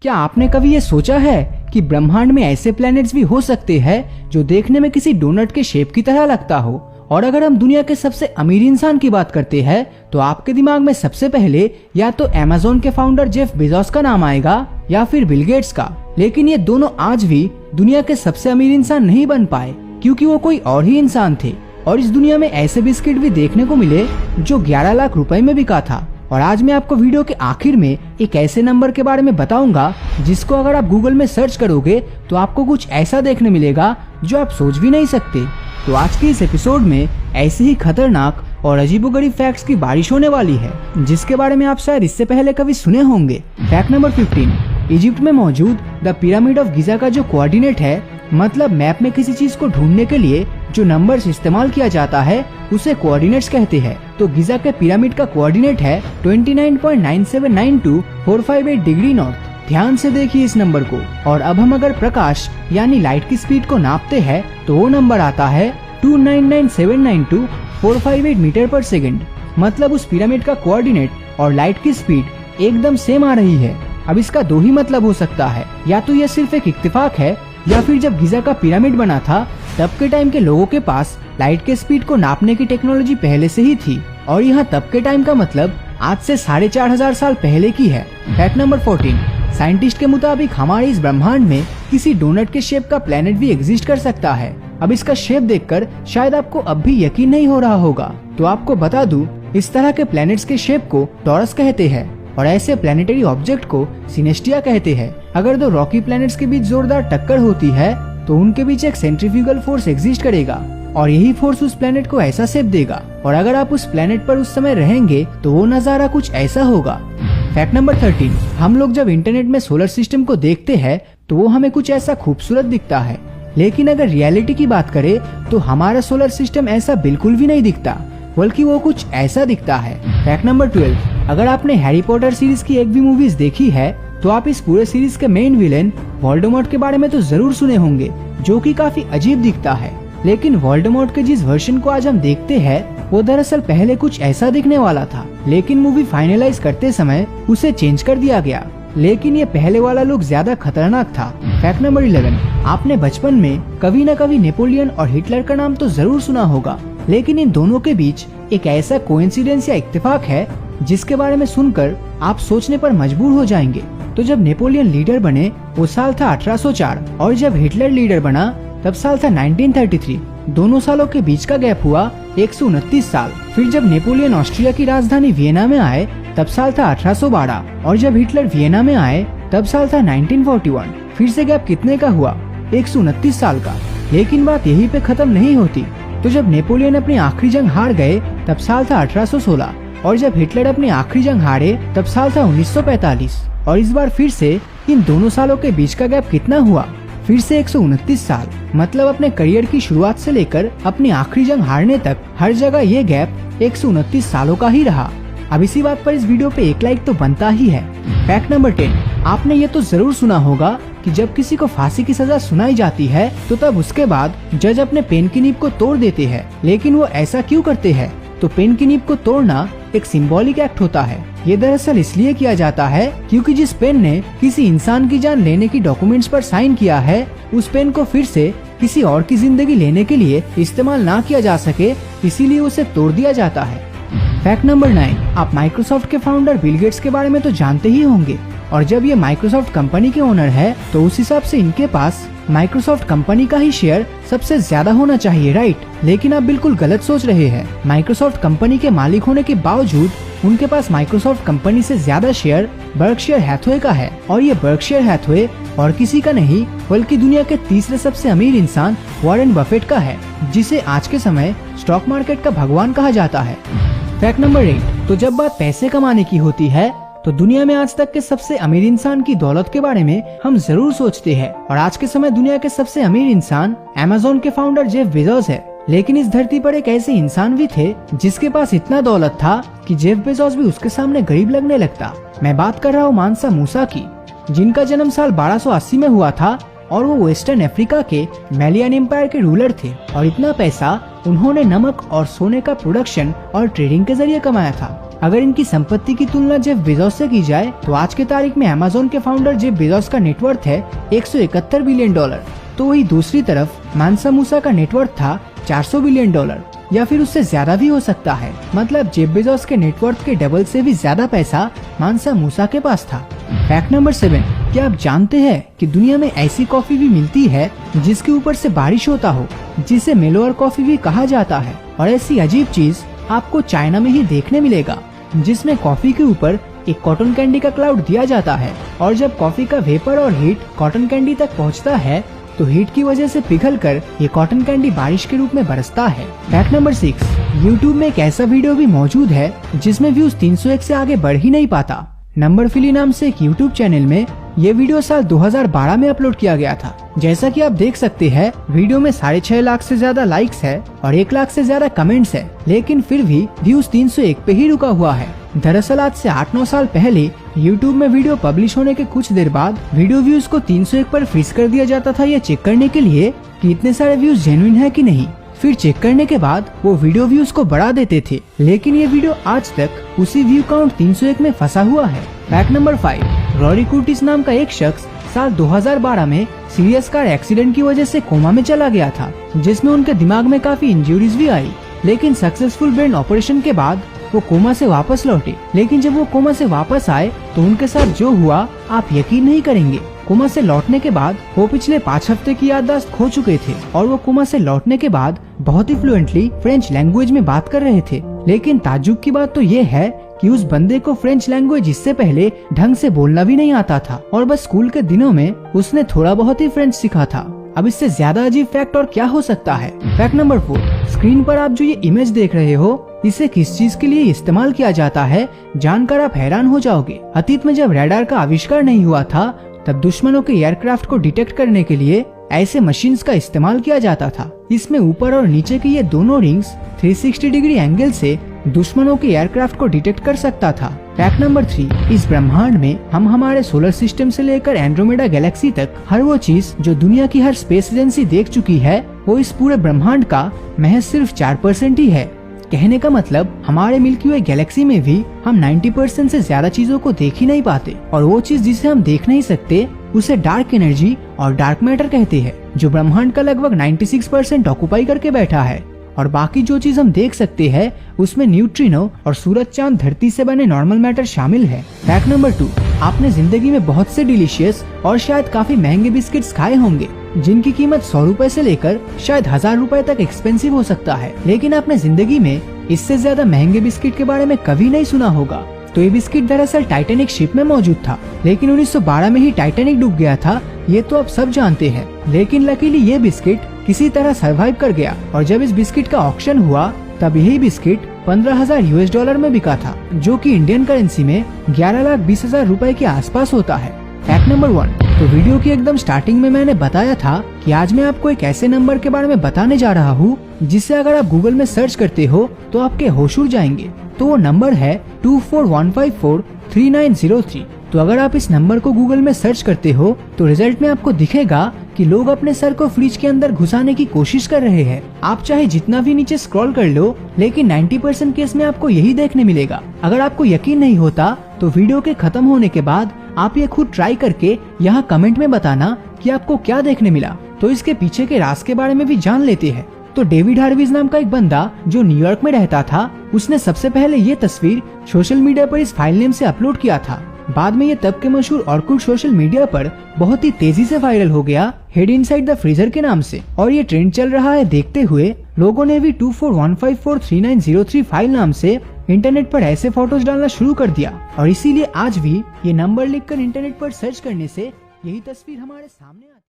क्या आपने कभी ये सोचा है कि ब्रह्मांड में ऐसे प्लैनेट्स भी हो सकते हैं जो देखने में किसी डोनट के शेप की तरह लगता हो? और अगर हम दुनिया के सबसे अमीर इंसान की बात करते हैं तो आपके दिमाग में सबसे पहले या तो अमेज़न के फाउंडर जेफ बेजोस का नाम आएगा या फिर बिल गेट्स का। लेकिन ये दोनों आज भी दुनिया के सबसे अमीर इंसान नहीं बन पाए, क्योंकि वो कोई और ही इंसान थे। और इस दुनिया में ऐसे बिस्किट भी देखने को मिले जो 11 लाख रुपए में बिका था। और आज मैं आपको वीडियो के आखिर में एक ऐसे नंबर के बारे में बताऊंगा जिसको अगर आप गूगल में सर्च करोगे तो आपको कुछ ऐसा देखने मिलेगा जो आप सोच भी नहीं सकते। तो आज के इस एपिसोड में ऐसे ही खतरनाक और अजीबोगरीब फैक्ट्स की बारिश होने वाली है, जिसके बारे में आप शायद इससे पहले कभी सुने होंगे। फैक्ट नंबर 15, इजिप्ट में मौजूद द पिरामिड ऑफ गिजा का जो कोऑर्डिनेट है, मतलब मैप में किसी चीज को ढूंढने के लिए जो नंबर्स इस्तेमाल किया जाता है उसे कोऑर्डिनेट्स कहते हैं। तो गिजा के पिरामिड का कोऑर्डिनेट है 29.9792,458 डिग्री नॉर्थ। ध्यान से देखिए इस नंबर को। और अब हम अगर प्रकाश यानी लाइट की स्पीड को नापते हैं तो वो नंबर आता है 299,792,458 मीटर पर सेकंड। मतलब उस पिरामिड का कोऑर्डिनेट और लाइट की स्पीड एकदम सेम आ रही है। अब इसका दो ही मतलब हो सकता है, या तो यह सिर्फ एक इत्तेफाक है या फिर जब गिजा का पिरामिड बना था तब के टाइम के लोगों के पास लाइट के स्पीड को नापने की टेक्नोलॉजी पहले से ही थी। और यहाँ तब के टाइम का मतलब आज से 4,500 साल पहले की है। फैक्ट नंबर 14, साइंटिस्ट के मुताबिक हमारे इस ब्रह्मांड में किसी डोनट के शेप का प्लेनेट भी एग्जिस्ट कर सकता है। अब इसका शेप देखकर शायद आपको अब भी यकीन नहीं हो रहा होगा, तो आपको बता दूं, इस तरह के प्लैनेट्स के शेप को टॉरस कहते हैं और ऐसे प्लैनेटरी ऑब्जेक्ट को सिनेस्टिया कहते हैं। अगर दो रॉकी प्लैनेट्स के बीच जोरदार टक्कर होती है तो उनके बीच एक सेंट्रीफ्यूगल फोर्स एग्जिस्ट करेगा और यही फोर्स उस प्लैनेट को ऐसा शेप देगा। और अगर आप उस प्लैनेट पर उस समय रहेंगे तो वो नजारा कुछ ऐसा होगा। फैक्ट नंबर 13, हम लोग जब इंटरनेट में सोलर सिस्टम को देखते हैं तो वो हमें कुछ ऐसा खूबसूरत दिखता है, लेकिन अगर रियलिटी की बात करें तो हमारा सोलर सिस्टम ऐसा बिल्कुल भी नहीं दिखता, बल्कि वो कुछ ऐसा दिखता है। फैक्ट नंबर 12, अगर आपने हैरी पॉटर सीरीज की एक भी मूवीज देखी है तो आप इस पूरे सीरीज के मेन विलेन वोल्डेमॉर्ट के बारे में तो जरूर सुने होंगे, जो कि काफी अजीब दिखता है। लेकिन वोल्डेमॉर्ट के जिस वर्जन को आज हम देखते हैं वो दरअसल पहले कुछ ऐसा दिखने वाला था, लेकिन मूवी फाइनलाइज करते समय उसे चेंज कर दिया गया। लेकिन ये पहले वाला लुक ज्यादा खतरनाक था। फैक्ट नंबर 11, आपने बचपन में कभी न कभी नेपोलियन और हिटलर का नाम तो जरूर सुना होगा, लेकिन इन दोनों के बीच एक ऐसा कोइंसिडेंस या इत्तेफाक है जिसके बारे में सुनकर आप सोचने पर मजबूर हो जाएंगे। तो जब नेपोलियन लीडर बने वो साल था 1804 और जब हिटलर लीडर बना तब साल था 1933। दोनों सालों के बीच का गैप हुआ 129 साल। फिर जब नेपोलियन ऑस्ट्रिया की राजधानी वियना में आए तब साल था 1812 और जब हिटलर वियना में आए तब साल था 1941। फिर से गैप कितने का हुआ? 129 साल का। लेकिन बात यहीं पे खत्म नहीं होती। तो जब नेपोलियन अपनी आखिरी जंग हार गए तब साल था 1816 और जब हिटलर अपनी आखिरी जंग हारे तब साल था 1945। और इस बार फिर से इन दोनों सालों के बीच का गैप कितना हुआ? फिर से 129 साल। मतलब अपने करियर की शुरुआत से लेकर अपनी आखिरी जंग हारने तक हर जगह ये गैप 129 सालों का ही रहा। अब इसी बात पर इस वीडियो पे एक लाइक तो बनता ही है। फैक्ट नंबर 10, आपने ये तो जरूर सुना होगा कि जब किसी को फांसी की सजा सुनाई जाती है तो तब उसके बाद जज अपने पेन की नीब को तोड़ देते हैं। लेकिन वो ऐसा क्यों करते हैं? तो पेन की नीब को तोड़ना एक सिंबॉलिक एक्ट होता है। ये दरअसल इसलिए किया जाता है क्योंकि जिस पेन ने किसी इंसान की जान लेने की डॉक्यूमेंट्स पर साइन किया है उस पेन को फिर से किसी और की जिंदगी लेने के लिए इस्तेमाल ना किया जा सके, इसीलिए उसे तोड़ दिया जाता है। फैक्ट नंबर 9, आप माइक्रोसॉफ्ट के फाउंडर बिल गेट्स के बारे में तो जानते ही होंगे। और जब ये माइक्रोसॉफ्ट कंपनी के ओनर है तो उस हिसाब से इनके पास माइक्रोसॉफ्ट कंपनी का ही शेयर सबसे ज्यादा होना चाहिए, राइट? लेकिन आप बिल्कुल गलत सोच रहे हैं। माइक्रोसॉफ्ट कंपनी के मालिक होने के बावजूद उनके पास माइक्रोसॉफ्ट कंपनी से ज्यादा शेयर बर्कशायर हैथवे का है। और ये बर्कशायर हैथवे और किसी का नहीं बल्कि दुनिया के तीसरे सबसे अमीर इंसान वॉरेन बफेट का है, जिसे आज के समय स्टॉक मार्केट का भगवान कहा जाता है। फैक्ट नंबर 8, तो जब बात पैसे कमाने की होती है तो दुनिया में आज तक के सबसे अमीर इंसान की दौलत के बारे में हम जरूर सोचते हैं। और आज के समय दुनिया के सबसे अमीर इंसान अमेज़न के फाउंडर जेफ बेजोस है। लेकिन इस धरती पर एक ऐसे इंसान भी थे जिसके पास इतना दौलत था कि जेफ बेजोस भी उसके सामने गरीब लगने लगता। मैं बात कर रहा हूँ मानसा मूसा की, जिनका जन्म साल 1280 में हुआ था और वो वेस्टर्न अफ्रीका के मैलियन एम्पायर के रूलर थे। और इतना पैसा उन्होंने नमक और सोने का प्रोडक्शन और ट्रेडिंग के जरिए कमाया था। अगर इनकी संपत्ति की तुलना जेफ बेजोस से की जाए तो आज के तारीख में अमेज़न के फाउंडर जेफ बेजोस का नेटवर्थ है $171 बिलियन। तो वही दूसरी तरफ मानसा मूसा का नेटवर्थ था $400 बिलियन या फिर उससे ज्यादा भी हो सकता है। मतलब जेफ बेजोस के नेटवर्थ के डबल से भी ज्यादा पैसा मानसा मूसा के पास था। फैक्ट नंबर 7, क्या आप जानते हैं कि दुनिया में ऐसी कॉफी भी मिलती है जिसके ऊपर से बारिश होता हो, जिसे मेलोअर कॉफी भी कहा जाता है। और ऐसी अजीब चीज आपको चाइना में ही देखने मिलेगा, जिसमें कॉफी के ऊपर एक कॉटन कैंडी का क्लाउड दिया जाता है और जब कॉफी का वेपर और हीट कॉटन कैंडी तक पहुंचता है तो हीट की वजह से पिघलकर ये कॉटन कैंडी बारिश के रूप में बरसता है। फैक्ट नंबर 6, YouTube में एक ऐसा वीडियो भी मौजूद है जिसमें व्यूज 301 से आगे बढ़ ही नहीं पाता। नंबर फिली नाम से एक YouTube चैनल में ये वीडियो साल 2012 में अपलोड किया गया था। जैसा कि आप देख सकते हैं, वीडियो में 6.5 लाख से ज्यादा लाइक्स है और 1 लाख से ज्यादा कमेंट्स है, लेकिन फिर भी व्यूज 301 पे ही रुका हुआ है। दरअसल आज से 8-9 साल पहले YouTube में वीडियो पब्लिश होने के कुछ देर बाद वीडियो व्यूज को 301 पर फ्रीज कर दिया जाता था, ये चेक करने के लिए कि इतने सारे व्यूज जेन्युइन है कि नहीं। फिर चेक करने के बाद वो वीडियो व्यूज को बढ़ा देते थे, लेकिन ये वीडियो आज तक उसी व्यू काउंट 301 में फंसा हुआ है। फैक्ट नंबर 5, रॉरी कुर्टिस नाम का एक शख्स साल 2012 में सीरियस कार एक्सीडेंट की वजह से कोमा में चला गया था, जिसमें उनके दिमाग में काफी इंजरीज भी आई, लेकिन सक्सेसफुल ब्रेन ऑपरेशन के बाद वो कोमा से वापस लौटे। लेकिन जब वो कोमा से वापस आए तो उनके साथ जो हुआ आप यकीन नहीं करेंगे। कोमा से लौटने के बाद वो पिछले 5 हफ्ते की याददाश्त खो चुके थे और वो कोमा से लौटने के बाद बहुत ही फ्लुएंटली फ्रेंच लैंग्वेज में बात कर रहे थे। लेकिन ताज्जुब की बात तो ये है कि उस बंदे को फ्रेंच लैंग्वेज इससे पहले ढंग से बोलना भी नहीं आता था और बस स्कूल के दिनों में उसने थोड़ा बहुत ही फ्रेंच सीखा था। अब इससे ज्यादा अजीब फैक्ट और क्या हो सकता है। फैक्ट नंबर 4, स्क्रीन पर आप जो ये इमेज देख रहे हो, इसे किस चीज के लिए इस्तेमाल किया जाता है जानकर आप हैरान हो जाओगे। अतीत में जब रडार का आविष्कार नहीं हुआ था तब दुश्मनों के एयरक्राफ्ट को डिटेक्ट करने के लिए ऐसे मशीन्स का इस्तेमाल किया जाता था। इसमें ऊपर और नीचे के ये दोनों रिंग्स 360 डिग्री एंगल से दुश्मनों के एयरक्राफ्ट को डिटेक्ट कर सकता था। फैक्ट नंबर 3, इस ब्रह्मांड में हम हमारे सोलर सिस्टम से लेकर एंड्रोमेडा गैलेक्सी तक हर वो चीज जो दुनिया की हर स्पेस एजेंसी देख चुकी है, वो इस पूरे ब्रह्मांड का महज सिर्फ 4% ही है। कहने का मतलब हमारे मिल्की वे गैलेक्सी में भी हम 90% से ज्यादा चीजों को देख ही नहीं पाते और वो चीज जिसे हम देख नहीं सकते उसे डार्क एनर्जी और डार्क मैटर कहते हैं, जो ब्रह्मांड का लगभग 96% ऑक्युपाई करके बैठा है। और बाकी जो चीज हम देख सकते हैं उसमें न्यूट्रिनो और सूरज चांद धरती से बने नॉर्मल मैटर शामिल है। फैक्ट नंबर 2, आपने जिंदगी में बहुत से डिलीशियस और शायद काफी महंगे बिस्किट्स खाए होंगे जिनकी कीमत 100 रुपए से लेकर शायद 1000 रुपए तक एक्सपेंसिव हो सकता है, लेकिन आपने जिंदगी में इससे ज्यादा महंगे बिस्किट के बारे में कभी नहीं सुना होगा। तो ये बिस्किट दरअसल टाइटैनिक शिप में मौजूद था, लेकिन 1912 में ही टाइटैनिक डूब गया था, ये तो आप सब जानते हैं। लेकिन लकीली ये बिस्किट किसी तरह सरवाइव कर गया और जब इस बिस्किट का ऑक्शन हुआ तब यही बिस्किट $15,000 में बिका था, जो कि इंडियन करेंसी में 11,20,000 रुपए के आसपास होता है। फैक्ट नंबर 1, तो वीडियो की एकदम स्टार्टिंग में मैंने बताया था कि आज मैं आपको एक ऐसे नंबर के बारे में बताने जा रहा हूँ जिसे अगर आप गूगल में सर्च करते हो तो आपके होश उड़ जाएंगे। तो वो नंबर है 2415433903। तो अगर आप इस नंबर को गूगल में सर्च करते हो तो रिजल्ट में आपको दिखेगा कि लोग अपने सर को फ्रिज के अंदर घुसाने की कोशिश कर रहे हैं। आप चाहे जितना भी नीचे स्क्रॉल कर लो, लेकिन 90% केस में आपको यही देखने मिलेगा। अगर आपको यकीन नहीं होता तो वीडियो के खत्म होने के बाद आप ये खुद ट्राई करके यहाँ कमेंट में बताना कि आपको क्या देखने मिला। तो इसके पीछे के राज के बारे में भी जान लेते हैं। तो डेविड हार्विज नाम का एक बंदा जो न्यूयॉर्क में रहता था, उसने सबसे पहले ये तस्वीर सोशल मीडिया पर इस फाइल नेम से अपलोड किया था। बाद में ये तब के मशहूर ऑर्कुट सोशल मीडिया पर बहुत ही तेजी से वायरल हो गया हेड इनसाइड द फ्रीजर के नाम से, और ये ट्रेंड चल रहा है देखते हुए लोगों ने भी 2415433903 फाइल नाम से इंटरनेट पर ऐसे फोटोज डालना शुरू कर दिया। और इसीलिए आज भी ये नंबर लिखकर इंटरनेट पर सर्च करने से यही तस्वीर हमारे सामने आती है।